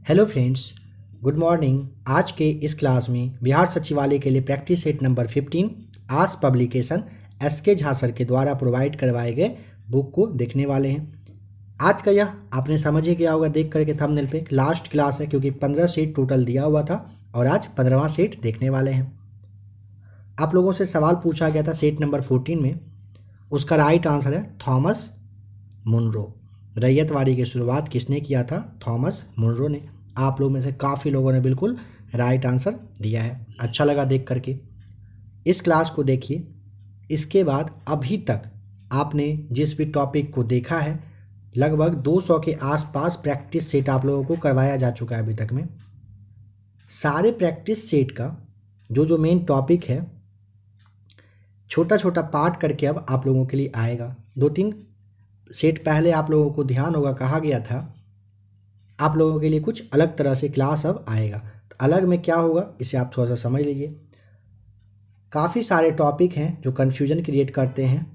Hello friends, good morning. आज के इस क्लास में बिहार सचिवालय के लिए प्रैक्टिस सेट नंबर 15 आस पब्लिकेशन एसके झा सर के द्वारा प्रोवाइड करवाए गए बुक को देखने वाले हैं। आज का यह आपने समझ ही गया होगा देख करके थंबनेल पे, लास्ट क्लास है क्योंकि 15 सेट टोटल दिया हुआ था और आज 15वां सेट देखने वाले हैं। आप लोगों से सवाल पूछा गया था सेट नंबर 14 में, उसका राइट आंसर है थॉमस मुनरो। रैयतवाड़ी की शुरुआत किसने किया था? थॉमस मुनरो ने। आप लोग में से काफ़ी लोगों ने बिल्कुल राइट आंसर दिया है, अच्छा लगा देख करके। इस क्लास को देखिए, इसके बाद अभी तक आपने जिस भी टॉपिक को देखा है लगभग 200 के आसपास प्रैक्टिस सेट आप लोगों को करवाया जा चुका है अभी तक में। सारे प्रैक्टिस सेट का जो जो मेन टॉपिक है छोटा छोटा पार्ट करके अब आप लोगों के लिए आएगा। 2-3 सेट पहले आप लोगों को ध्यान होगा कहा गया था आप लोगों के लिए कुछ अलग तरह से क्लास अब आएगा। तो अलग में क्या होगा इसे आप थोड़ा सा समझ लीजिए। काफ़ी सारे टॉपिक हैं जो कन्फ्यूजन क्रिएट करते हैं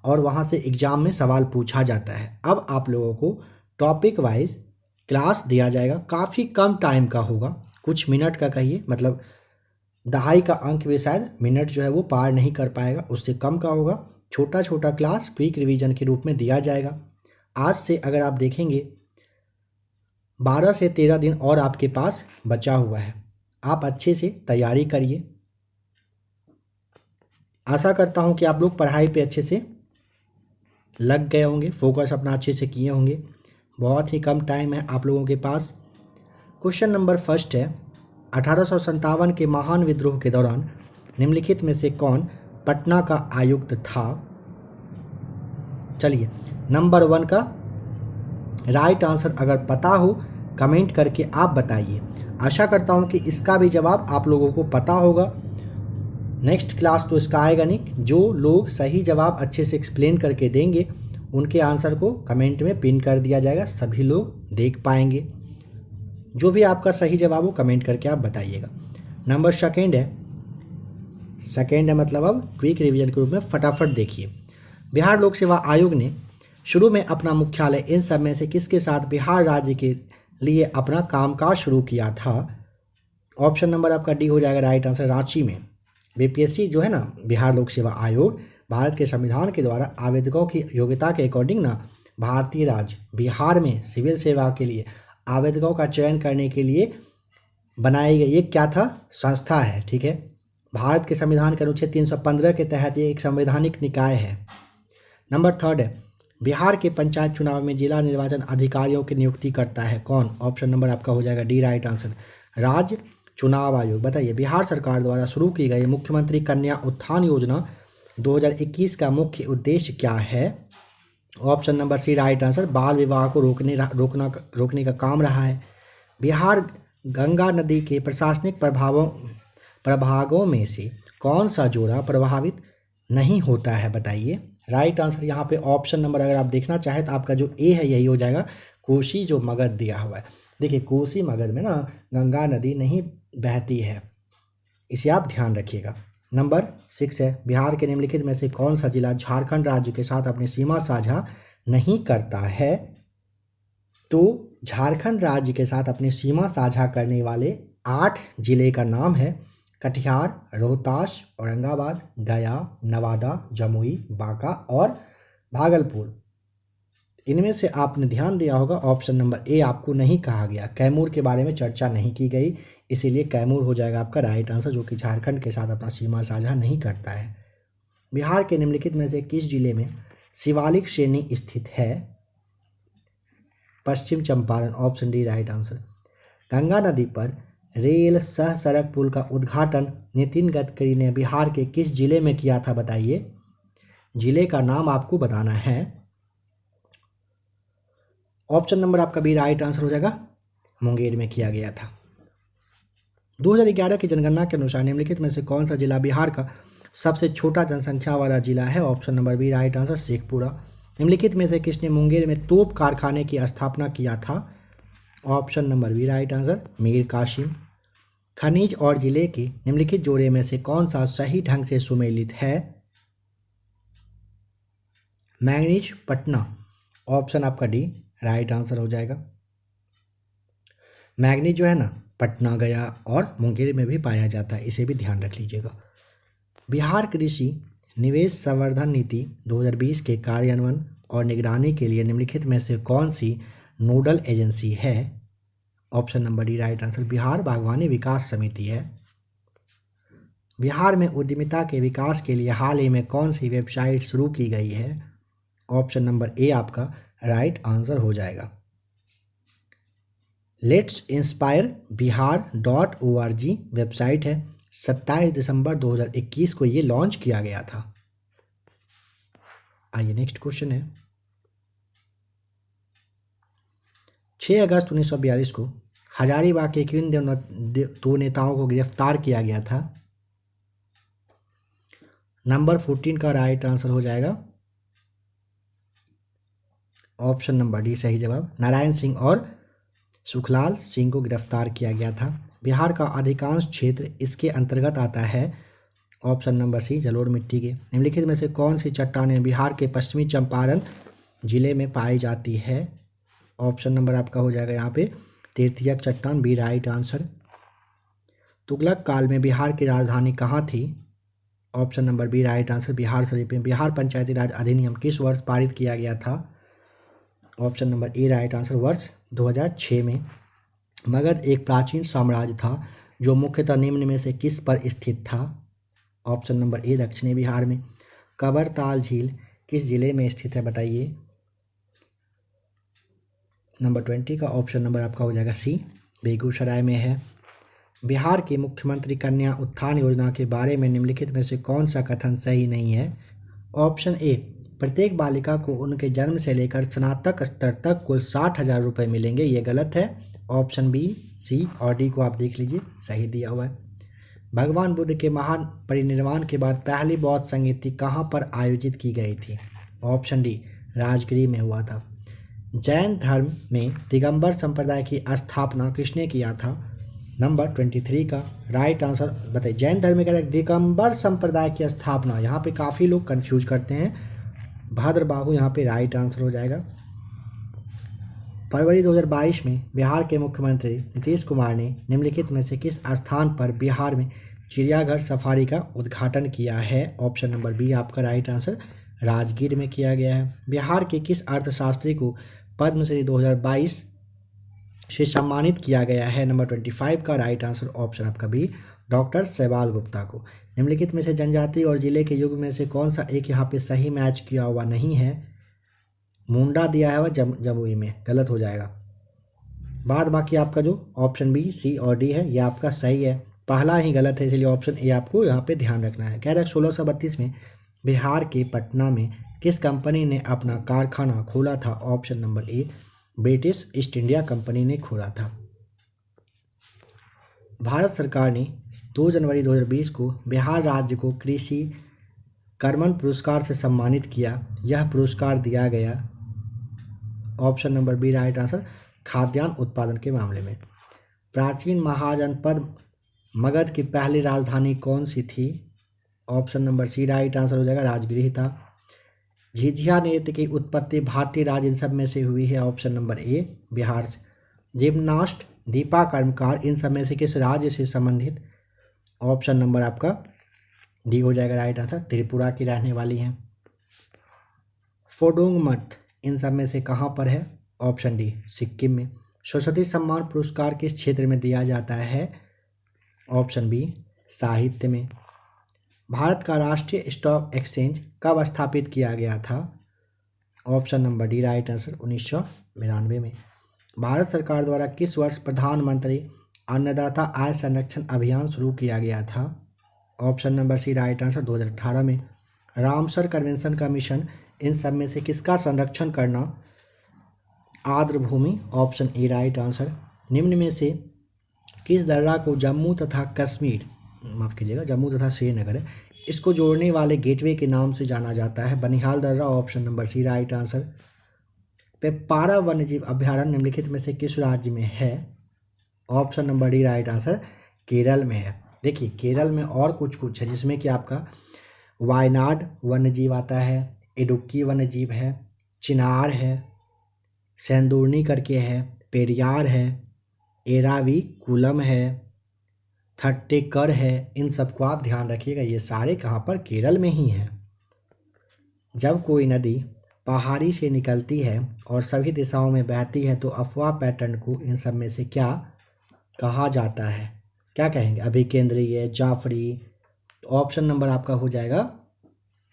और वहाँ से एग्ज़ाम में सवाल पूछा जाता है। अब आप लोगों को टॉपिक वाइज क्लास दिया जाएगा, काफ़ी कम टाइम का होगा, कुछ मिनट का कहिए, मतलब 2.5 का अंक भी शायद मिनट जो है वो पार नहीं कर पाएगा, उससे कम का होगा। छोटा छोटा क्लास क्विक रिवीजन के रूप में दिया जाएगा। आज से अगर आप देखेंगे 12 से 13 दिन और आपके पास बचा हुआ है। आप अच्छे से तैयारी करिए। आशा करता हूं कि आप लोग पढ़ाई पे अच्छे से लग गए होंगे, फोकस अपना अच्छे से किए होंगे। बहुत ही कम टाइम है आप लोगों के पास। क्वेश्चन नंबर फर्स्ट है, 1857 के महान विद्रोह के दौरान निम्नलिखित में से कौन पटना का आयुक्त था? चलिए, नंबर 1 का राइट आंसर अगर पता हो कमेंट करके आप बताइए। आशा करता हूं कि इसका भी जवाब आप लोगों को पता होगा। नेक्स्ट क्लास तो इसका आएगा नहीं। जो लोग सही जवाब अच्छे से एक्सप्लेन करके देंगे उनके आंसर को कमेंट में पिन कर दिया जाएगा, सभी लोग देख पाएंगे। जो भी आपका सही जवाब हो कमेंट करके आप बताइएगा। नंबर सेकेंड है मतलब अब क्विक रिवीजन के रूप में फटाफट देखिए। बिहार लोक सेवा आयोग ने शुरू में अपना मुख्यालय इन सब में से किसके साथ बिहार राज्य के लिए अपना कामकाज शुरू किया था? ऑप्शन नंबर आपका डी हो जाएगा राइट आंसर, रांची में। बीपीएससी जो है ना, बिहार लोक सेवा आयोग, भारत के संविधान के द्वारा आवेदकों की योग्यता के अकॉर्डिंग ना भारतीय राज्य बिहार में सिविल सेवा के लिए आवेदकों का चयन करने के लिए बनाई गई ये क्या था? संस्था है, ठीक है। भारत के संविधान के अनुच्छेद 315 के तहत ये एक संवैधानिक निकाय है। नंबर 3 है, बिहार के पंचायत चुनाव में जिला निर्वाचन अधिकारियों की नियुक्ति करता है कौन? ऑप्शन नंबर आपका हो जाएगा डी राइट आंसर, राज्य चुनाव आयोग। बताइए, बिहार सरकार द्वारा शुरू की गई मुख्यमंत्री कन्या उत्थान योजना 2021 का मुख्य उद्देश्य क्या है? Option number C right answer, बाल विवाह को रोकने का काम रहा है। बिहार गंगा नदी के प्रशासनिक प्रभागों में से कौन सा जोड़ा प्रभावित नहीं होता है? बताइए। राइट आंसर यहाँ पे ऑप्शन नंबर अगर आप देखना चाहें तो आपका जो ए है यही हो जाएगा, कोसी जो मगध दिया हुआ है। देखिए, कोसी मगध में ना गंगा नदी नहीं बहती है, इसे आप ध्यान रखिएगा। नंबर 6 है, बिहार के निम्नलिखित में से कौन सा जिला झारखंड राज्य के साथ अपनी सीमा साझा नहीं करता है? तो झारखंड राज्य के साथ अपनी सीमा साझा करने वाले 8 जिले का नाम है कटिहार, रोहतास, औरंगाबाद, गया, नवादा, जमुई, बांका और भागलपुर। इनमें से आपने ध्यान दिया होगा ऑप्शन नंबर ए आपको नहीं कहा गया, कैमूर के बारे में चर्चा नहीं की गई, इसीलिए कैमूर हो जाएगा आपका राइट आंसर, जो कि झारखंड के साथ अपना सीमा साझा नहीं करता है। बिहार के निम्नलिखित में से किस जिले में शिवालिक श्रेणी स्थित है? Paschim Champaran, option D right answer. Ganga नदी पर रेल सह सड़क पुल का उद्घाटन नितिन गडकरी ने बिहार के किस जिले में किया था? बताइए, जिले का नाम आपको बताना है। ऑप्शन नंबर आपका भी राइट आंसर हो जाएगा, मुंगेर में किया गया था। 2011 की जनगणना के अनुसार निम्नलिखित में से कौन सा जिला बिहार का सबसे छोटा जनसंख्या वाला जिला है? Option number B right answer, Sheikhpura. निम्नलिखित में से किसने मुंगेर में तोप कारखाने की स्थापना किया था? Option number B right answer, Mir Qasim. खनिज और जिले के निम्नलिखित जोड़े में से कौन सा सही ढंग से सुमेलित है? मैंगनीज, पटना। ऑप्शन आपका डी राइट आंसर हो जाएगा। मैंगनीज जो है ना पटना, गया और मुंगेर में भी पाया जाता है, इसे भी ध्यान रख लीजिएगा। बिहार कृषि निवेश संवर्धन नीति 2020 के कार्यान्वयन और निगरानी के लिए निम्नलिखित में से कौन सी नोडल एजेंसी है? Option number D right answer Bihar बागवानी विकास समिति है। बिहार में उद्यमिता के विकास के लिए हाल ही में कौन सी वेबसाइट शुरू की गई है? ऑप्शन नंबर ए आपका राइट आंसर हो जाएगा। Let's inspire Bihar .org website है। 27 दिसंबर 2021 को ये लॉन्च किया गया था। आइए नेक्स्ट क्वेश्चन है। 6 अगस्त 1942 को हजारीबाग के किन दो नेताओं को गिरफ्तार किया गया था? नंबर 14 का राइट आंसर हो जाएगा ऑप्शन नंबर डी सही जवाब। नारायण सिंह और सुखलाल सिंह को गिरफ्तार किया गया था। बिहार का अधिकांश क्षेत्र इसके अंतर्गत आता है। ऑप्शन नंबर सी जलोढ़ मिट्टी के। निम्नलिखित में से कौन सी चट्टानें बिहार के पश्चिमी चंपारण जिले में पाई जाती है? ऑप्शन नंबर आपका हो जाएगा यहाँ पे तृतीयक चट्टान, बी राइट आंसर। तुगलक काल में बिहार की राजधानी कहाँ थी? Option number B right answer Bihar Sharif में। बिहार पंचायती राज अधिनियम किस वर्ष पारित किया गया था? ऑप्शन नंबर ए राइट आंसर वर्ष 2006 में। मगध एक प्राचीन साम्राज्य था जो मुख्यतः निम्न में से किस पर स्थित था? ऑप्शन नंबर ए दक्षिणी बिहार में। कबरताल झील किस जिले में स्थित है बताइए? नंबर 20 का ऑप्शन नंबर आपका हो जाएगा सी बेगूसराय में है। बिहार के मुख्यमंत्री कन्या उत्थान योजना के बारे में निम्नलिखित में से कौन सा कथन सही नहीं है? ऑप्शन ए प्रत्येक बालिका को उनके जन्म से लेकर स्नातक स्तर तक कुल 60,000 रुपये मिलेंगे, ये गलत है। ऑप्शन बी, सी और डी को आप देख लीजिए, सही दिया हुआ है। भगवान बुद्ध के महान परिनिर्वाण के बाद पहली बौद्ध संगीति कहाँ पर आयोजित की गई थी? ऑप्शन डी राजगिर में हुआ था। जैन धर्म में दिगंबर संप्रदाय की स्थापना किसने किया था? नंबर 23 का राइट आंसर बताइए। जैन धर्म में दिगंबर संप्रदाय की स्थापना, यहाँ पे काफ़ी लोग कंफ्यूज करते हैं, भद्रबाहु यहाँ पे राइट आंसर हो जाएगा। फरवरी 2022 में बिहार के मुख्यमंत्री नीतीश कुमार ने निम्नलिखित में से किस स्थान पर बिहार में चिड़ियाघर सफारी का उद्घाटन किया है? ऑप्शन नंबर बी आपका राइट आंसर राजगीर में किया गया है। बिहार के किस अर्थशास्त्री को पद्मश्री 2022 से सम्मानित किया गया है? नंबर 25 का राइट आंसर ऑप्शन आपका बी डॉक्टर शैवाल गुप्ता को। निम्नलिखित में से जनजाति और जिले के युग में से कौन सा एक यहाँ पे सही मैच किया हुआ नहीं है? मुंडा दिया है वह जमुई में, गलत हो जाएगा। बाद बाकी आपका जो ऑप्शन बी, सी और डी है ये आपका सही है, पहला ही गलत है, इसलिए ऑप्शन ए आपको यहाँ पे ध्यान रखना है। कह रहे 1632 में बिहार के पटना में किस कंपनी ने अपना कारखाना खोला था? ऑप्शन नंबर ए ब्रिटिश ईस्ट इंडिया कंपनी ने खोला था। भारत सरकार ने 2 जनवरी 2020 को बिहार राज्य को कृषि कर्मण पुरस्कार से सम्मानित किया। यह पुरस्कार दिया गया option number B right answer खाद्यान्न उत्पादन के मामले में। प्राचीन महाजनपद मगध की पहली राजधानी कौन सी थी? Option number C right answer हो जाएगा राजगृह था। झिझिया नृत्य की उत्पत्ति भारतीय राज्य इन सब में से हुई है। ऑप्शन नंबर ए बिहार से। जिम्नास्ट दीपा कर्मकार इन सब में से किस राज्य से संबंधित? ऑप्शन नंबर आपका डी हो जाएगा राइट आंसर त्रिपुरा की रहने वाली हैं। फोडोंग मठ इन सब में से कहाँ पर है? ऑप्शन डी सिक्किम में। सरस्वती सम्मान पुरस्कार किस क्षेत्र में दिया जाता है? ऑप्शन बी साहित्य में। भारत का राष्ट्रीय स्टॉक एक्सचेंज कब स्थापित किया गया था? Option number D right answer 1992 में। भारत सरकार द्वारा किस वर्ष प्रधानमंत्री अन्नदाता आय संरक्षण अभियान शुरू किया गया था? Option number C right answer 2018 में। रामसर कन्वेंशन का मिशन इन सब में से किसका संरक्षण करना? आर्द्र भूमि। Option A right answer. निम्न में से किस दर्रा को जम्मू तथा कश्मीर, माफ़ कीजिएगा जम्मू तथा श्रीनगर है, इसको जोड़ने वाले गेटवे के नाम से जाना जाता है? बनिहाल दर्रा। Option number C right answer. Peppara वन्यजीव अभ्यारण्य निम्नलिखित में से किस राज्य में है? Option number D right answer Kerala में है। देखिए केरल में और कुछ है जिसमें कि आपका वायनाड वन्यजीव आता है, इडुक्की वन्यजीव है, चिनार है, सेंदूरनी करके है, पेरियार है, एराविकुलम है, थट्टेकर है, इन सबको आप ध्यान रखिएगा। ये सारे कहाँ पर? केरल में ही हैं। जब कोई नदी पहाड़ी से निकलती है और सभी दिशाओं में बहती है तो अफवाह पैटर्न को इन सब में से क्या कहा जाता है? क्या कहेंगे? अभिकेंद्रीय, जाफरी। तो ऑप्शन नंबर आपका हो जाएगा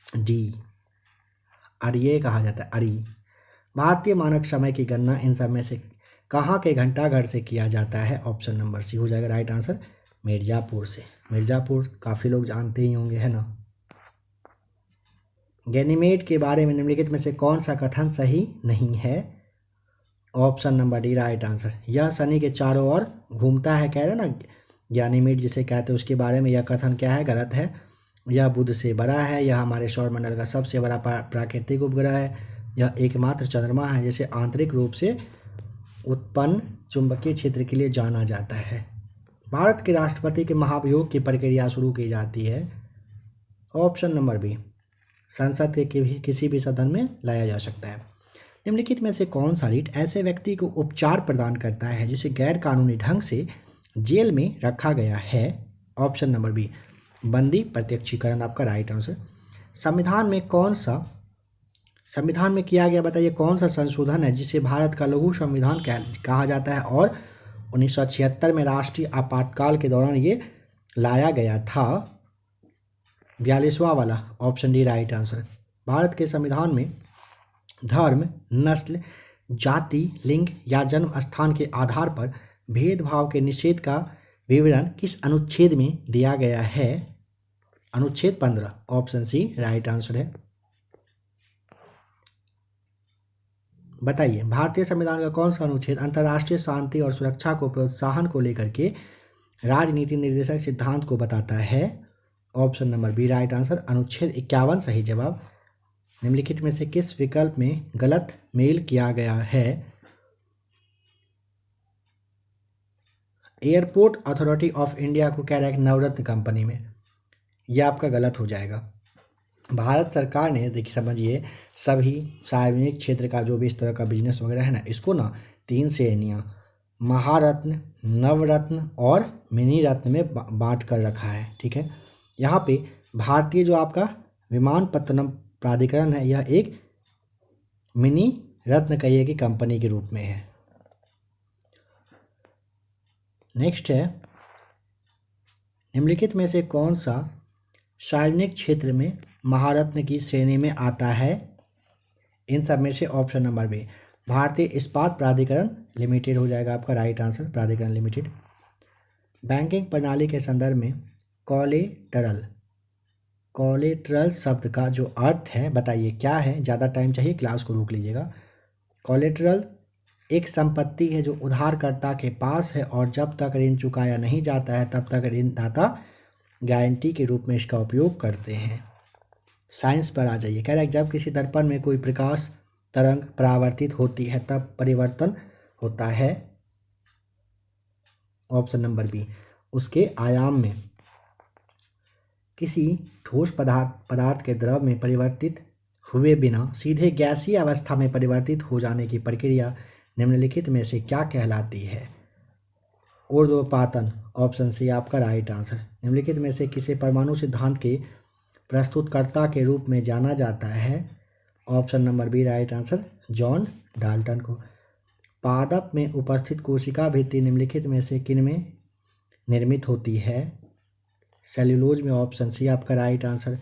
डी, अरिये कहा जाता है, अरी। भारतीय मानक समय की गणना इन सब में से कहाँ के घंटाघर से किया जाता है? ऑप्शन नंबर सी हो जाएगा राइट आंसर, मिर्ज़ापुर से। मिर्ज़ापुर काफ़ी लोग जानते ही होंगे, है ना। गैनीमेड के बारे में निम्नलिखित में से कौन सा कथन सही नहीं है? Option number D right answer. यह शनि के चारों ओर घूमता है, कह रहे हैं ना, गैनीमेड जिसे कहते हैं, उसके बारे में यह कथन क्या है? गलत है। यह बुध से बड़ा है, यह हमारे सौरमंडल का सबसे बड़ा प्राकृतिक उपग्रह है, यह एकमात्र चंद्रमा है जिसे आंतरिक रूप से उत्पन्न चुंबकीय क्षेत्र के लिए जाना जाता है। भारत के राष्ट्रपति के महाभियोग की प्रक्रिया शुरू की जाती है। ऑप्शन नंबर बी, संसद के किसी भी सदन में लाया जा सकता है। निम्नलिखित में से कौन सा रीट ऐसे व्यक्ति को उपचार प्रदान करता है जिसे गैर कानूनी ढंग से जेल में रखा गया है? ऑप्शन नंबर बी, बंदी प्रत्यक्षीकरण आपका राइट आंसर। संविधान में किया गया, बताइए कौन सा संशोधन है जिसे भारत का लघु संविधान कहा जाता है और 1976 में राष्ट्रीय आपातकाल के दौरान ये लाया गया था? 42वां वाला, option D right answer. Bharat के संविधान में धर्म, नस्ल, जाति, लिंग या जन्म स्थान के आधार पर भेदभाव के निषेध का विवरण किस अनुच्छेद में दिया गया है? अनुच्छेद 15, ऑप्शन सी राइट आंसर है। बताइए भारतीय संविधान का कौन सा अनुच्छेद अंतर्राष्ट्रीय शांति और सुरक्षा को प्रोत्साहन को लेकर के राजनीति निर्देशक सिद्धांत को बताता है? Option number B right answer, अनुच्छेद 51 सही जवाब। निम्नलिखित में से किस विकल्प में गलत मेल किया गया है? एयरपोर्ट अथॉरिटी ऑफ इंडिया को कह रहा है नवरत्न कंपनी में, यह आपका गलत हो जाएगा। भारत सरकार ने, देखिए समझिए, सभी सार्वजनिक क्षेत्र का जो भी इस तरह का बिजनेस वगैरह है ना, इसको ना 3 श्रेणियाँ महारत्न, नवरत्न और मिनी रत्न में बांट कर रखा है। ठीक है, यहाँ पे भारतीय जो आपका विमानपत्तनम प्राधिकरण है, यह एक मिनी रत्न कहिए की कंपनी के रूप में है। नेक्स्ट है, निम्नलिखित में से कौन सा सार्वजनिक क्षेत्र में महारत्न की श्रेणी में आता है? इन सब में से ऑप्शन नंबर बी, भारतीय इस्पात प्राधिकरण लिमिटेड हो जाएगा आपका राइट आंसर, प्राधिकरण लिमिटेड। बैंकिंग प्रणाली के संदर्भ में कोलेटरल शब्द का जो अर्थ है बताइए क्या है? ज़्यादा टाइम चाहिए, क्लास को रोक लीजिएगा। कोलेटरल एक संपत्ति है जो उधारकर्ता के पास है और जब तक ऋण चुकाया नहीं जाता है तब तक ऋणदाता गारंटी के रूप में इसका उपयोग करते हैं। साइंस पर आ जाइए, कह रहा है जब किसी दर्पण में कोई प्रकाश तरंग परावर्तित होती है तब परिवर्तन होता है। ऑप्शन नंबर बी, उसके आयाम में। किसी ठोस पदार्थ के द्रव में परिवर्तित हुए बिना सीधे गैसीय अवस्था में परिवर्तित हो जाने की प्रक्रिया निम्नलिखित में से क्या कहलाती है? ऊर्ध्वपातन, ऑप्शन सी आपका राइट आंसर। निम्नलिखित में से किसे परमाणु सिद्धांत के प्रस्तुतकर्ता के रूप में जाना जाता है? Option number B right answer, John Dalton को। पादप में उपस्थित कोशिका भित्ति निम्नलिखित में से किन में निर्मित होती है? सेल्यूलोज में, ऑप्शन सी आपका राइट आंसर।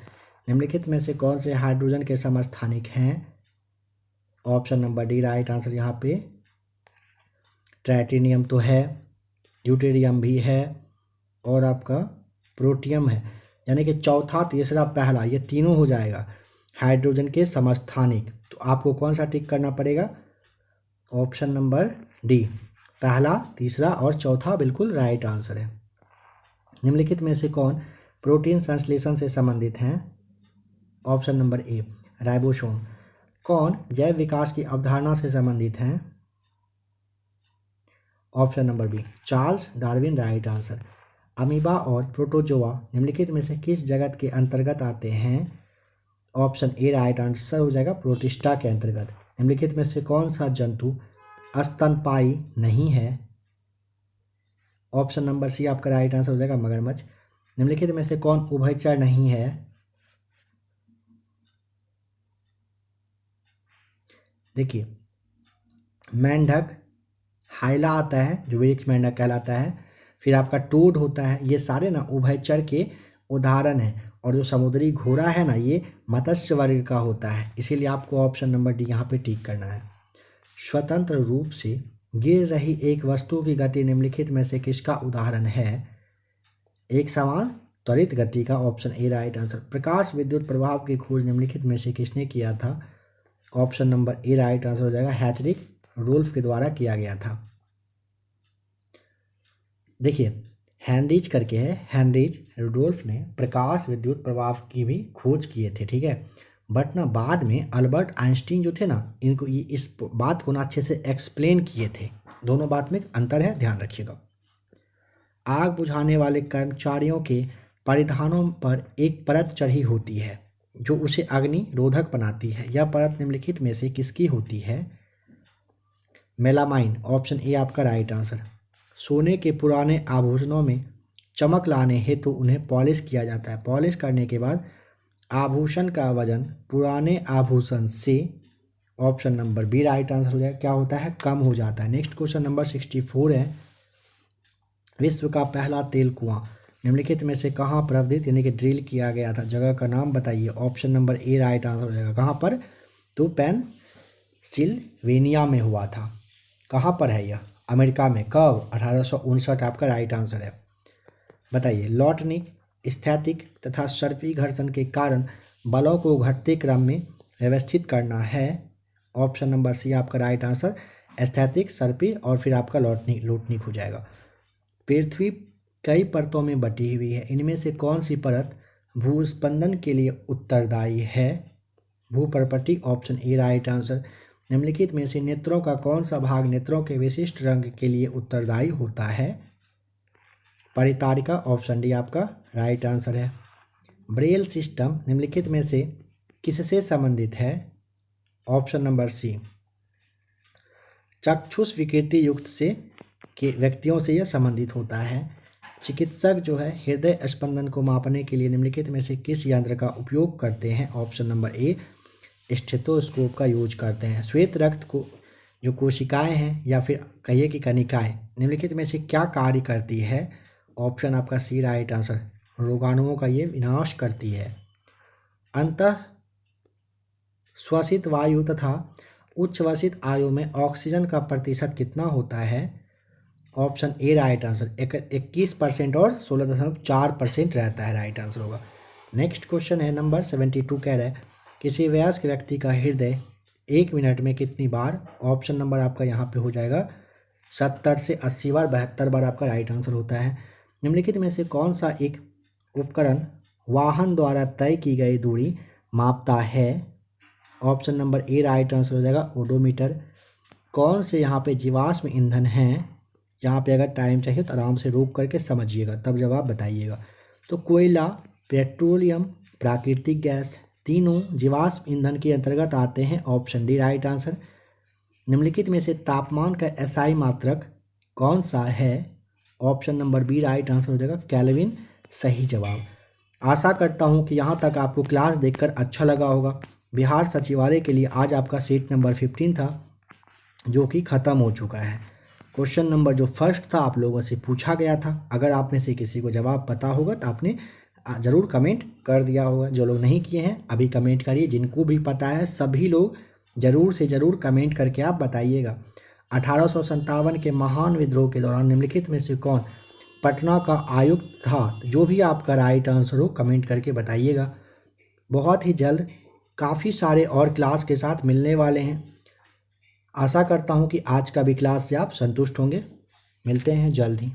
निम्नलिखित में से कौन से हाइड्रोजन के समस्थानिक हैं? Option number D right answer. यहाँ पे ट्राइटेनियम तो है, ड्यूटेरियम भी है और आपका प्रोटियम है, यानी कि चौथा, तीसरा, पहला, ये तीनों हो जाएगा हाइड्रोजन के समस्थानिक। तो आपको कौन सा टिक करना पड़ेगा? ऑप्शन नंबर डी, पहला, तीसरा और चौथा बिल्कुल राइट आंसर है। निम्नलिखित में से कौन प्रोटीन संश्लेषण से संबंधित हैं? Option number A, ribosome. कौन जैव विकास की अवधारणा से संबंधित हैं? Option number B, Charles Darwin right answer. Amoeba और प्रोटोजोआ निम्नलिखित में से किस जगत के अंतर्गत आते हैं? ऑप्शन ए राइट आंसर हो जाएगा, प्रोटिस्टा के अंतर्गत। निम्नलिखित में से कौन सा जंतु स्तनपायी नहीं है? ऑप्शन नंबर सी आपका राइट आंसर हो जाएगा मगरमच्छ। निम्नलिखित में से कौन उभयचर नहीं है? देखिए, मेंढक, हाइला आता है जो वृक्ष मेंढक कहलाता है, फिर आपका टोड होता है, ये सारे ना उभयचर के उदाहरण हैं। और जो समुद्री घोड़ा है ना, ये मत्स्य वर्ग का होता है, इसीलिए आपको ऑप्शन नंबर डी यहाँ पे टिक करना है। स्वतंत्र रूप से गिर रही एक वस्तु की गति निम्नलिखित में से किसका उदाहरण है? एक समान त्वरित गति का, ऑप्शन ए राइट आंसर। प्रकाश विद्युत प्रभाव की खोज निम्नलिखित में से किसने किया था? ऑप्शन नंबर ए राइट आंसर हो जाएगा, हेनरिक रुडोल्फ के द्वारा किया गया था। देखिए, हेनरिच करके है, हेनरिच रुडोल्फ ने प्रकाश विद्युत प्रभाव की भी खोज किए थे, ठीक है। बट ना बाद में अल्बर्ट आइंस्टीन जो थे ना, इनको ये इस बात को ना अच्छे से एक्सप्लेन किए थे। दोनों बात में अंतर है, ध्यान रखिएगा। आग बुझाने वाले कर्मचारियों के परिधानों पर एक परत चढ़ी होती है जो उसे अग्नि रोधक बनाती है। यह परत निम्नलिखित में से किसकी होती है? मेलामाइन, ऑप्शन ए आपका राइट आंसर। सोने के पुराने आभूषणों में चमक लाने हेतु उन्हें पॉलिश किया जाता है। पॉलिश करने के बाद आभूषण का वजन पुराने आभूषण से, option number B right answer हो जाएगा, क्या होता है? कम हो जाता है। नेक्स्ट क्वेश्चन नंबर 64 है, विश्व का पहला तेल कुआं निम्नलिखित में से कहाँ पर अवधित यानी कि ड्रिल किया गया था? जगह का नाम बताइए। ऑप्शन नंबर ए राइट आंसर हो जाएगा। कहाँ पर? तो पेनसिल्वेनिया में हुआ था। कहाँ पर है यह? अमेरिका में। कब? 1859 आपका राइट आंसर है। बताइए, लॉटनिक, स्थैतिक तथा सर्पी घर्षण के कारण बलों को घटते क्रम में व्यवस्थित करना है। ऑप्शन नंबर सी आपका राइट आंसर, स्थैतिक, सर्पी और फिर आपका लॉटनिक हो जाएगा। पृथ्वी कई परतों में बटी हुई है, इनमें से कौन सी परत भूस्पंदन के लिए उत्तरदायी है? भूपर्पटी, ऑप्शन ए राइट आंसर। निम्नलिखित में से नेत्रों का कौन सा भाग नेत्रों के विशिष्ट रंग के लिए उत्तरदायी होता है? परितारिका, ऑप्शन डी आपका राइट आंसर है। ब्रेल सिस्टम निम्नलिखित में से किससे संबंधित है? ऑप्शन नंबर सी, चक्षुष विकृति युक्त से के व्यक्तियों से यह संबंधित होता है। चिकित्सक जो है हृदय स्पंदन को मापने के लिए निम्नलिखित में से किस यंत्र का उपयोग करते हैं? ऑप्शन नंबर ए, स्टेथोस्कोप का यूज करते हैं। श्वेत रक्त को जो कोशिकाएं हैं या फिर कहिए कि कणिकाएं निम्नलिखित में से क्या कार्य करती है? ऑप्शन आपका सी राइट आंसर, रोगाणुओं का ये विनाश करती है। अंतः श्वसित वायु तथा उच्छ्वसित वायु में ऑक्सीजन का प्रतिशत कितना होता है? ऑप्शन ए राइट आंसर, 21% और 16.4% रहता है, राइट आंसर होगा। नेक्स्ट क्वेश्चन है नंबर 72, कह रहा है किसी वयस्क व्यक्ति का हृदय 1 मिनट में कितनी बार? ऑप्शन नंबर आपका यहाँ पे हो जाएगा 70 से 80 बार, 72 बार आपका राइट आंसर होता है। निम्नलिखित में से कौन सा एक उपकरण वाहन द्वारा तय की गई दूरी मापता है? ऑप्शन नंबर ए राइट आंसर हो जाएगा, ओडोमीटर। कौन से यहाँ पे जीवाश्म ईंधन हैं? यहाँ पे अगर टाइम चाहिए तो आराम से रोक करके समझिएगा, तब जवाब बताइएगा। तो कोयला, पेट्रोलियम, प्राकृतिक गैस, तीनों जीवाश्म ईंधन के अंतर्गत आते हैं। Option D right answer. निम्नलिखित में से तापमान का एसआई मात्रक कौन सा है? Option number B right answer हो जाएगा, केल्विन, सही जवाब। आशा करता हूँ कि यहाँ तक आपको क्लास देखकर अच्छा लगा होगा। बिहार सचिवालय के लिए आज आपका सेट नंबर 15 था जो कि ख़त्म हो चुका है। क्वेश्चन नंबर जो फर्स्ट था आप लोगों से पूछा गया था, अगर आप में से किसी को जवाब पता होगा तो आपने ज़रूर कमेंट कर दिया होगा। जो लोग नहीं किए हैं अभी कमेंट करिए, जिनको भी पता है सभी लोग ज़रूर से ज़रूर कमेंट करके आप बताइएगा। 1857 के महान विद्रोह के दौरान निम्नलिखित में से कौन पटना का आयुक्त था? जो भी आपका राइट आंसर हो कमेंट करके बताइएगा। बहुत ही जल्द काफ़ी सारे और क्लास के साथ मिलने वाले हैं। आशा करता हूँ कि आज का भी क्लास से आप संतुष्ट होंगे। मिलते हैं जल्द ही।